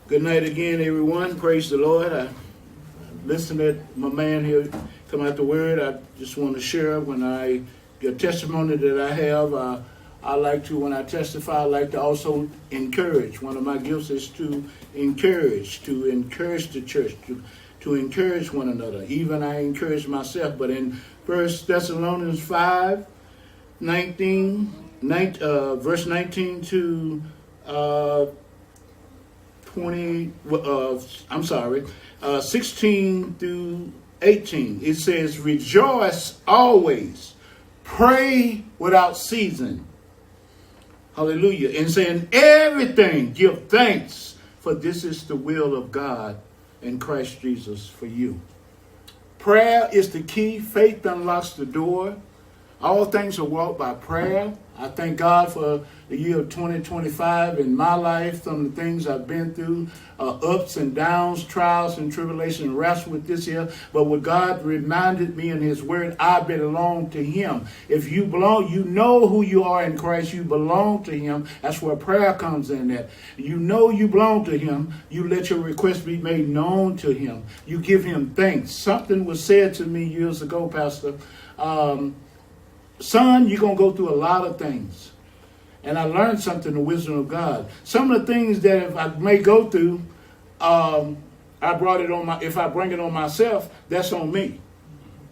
Good night again, everyone. Praise the Lord. I listened to my man here come out the word. I just want to share the testimony that I have. I like to, when I testify, I like to also encourage. One of my gifts is to encourage the church, to encourage one another. Even I encourage myself. But in 1 Thessalonians 5, verse 19 to 16 through 18, it says, rejoice always, pray without ceasing. Hallelujah. And saying everything, give thanks, for this is the will of God in Christ Jesus for you. Prayer is the key. Faith unlocks the door. All things are walked by prayer. I thank God for the year of 2025 in my life, some of the things I've been through, ups and downs, trials and tribulations, wrestled with this here. But what God reminded me in his word, I belong to him. If you belong, you know who you are in Christ. You belong to him. That's where prayer comes in at. You know you belong to him. You let your request be made known to him. You give him thanks. Something was said to me years ago, Pastor. Son, you're going to go through a lot of things. And I learned something, the wisdom of God. Some of the things that if I may go through, if I bring it on myself, that's on me.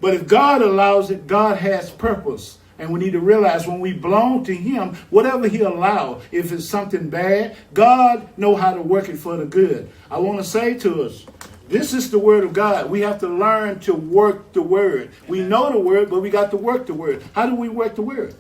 But if God allows it, God has purpose. And we need to realize when we belong to him, whatever he allows, if it's something bad, God knows how to work it for the good. I want to say to us, this is the word of God. We have to learn to work the word. We know the word, but we got to work the word. How do we work the word?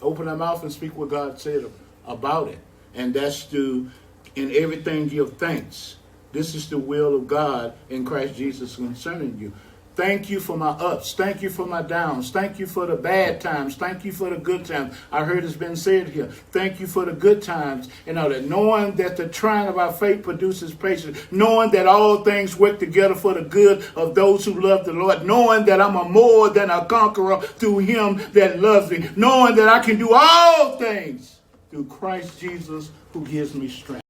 Open our mouth and speak what God said about it. And that's to, in everything, give thanks. This is the will of God in Christ Jesus concerning you. Thank you for my ups. Thank you for my downs. Thank you for the bad times. Thank you for the good times. I heard it's been said here. Thank you for the good times. And all that. Knowing that the trying of our faith produces patience. Knowing that all things work together for the good of those who love the Lord. Knowing that I'm a more than a conqueror through him that loves me. Knowing that I can do all things through Christ Jesus who gives me strength.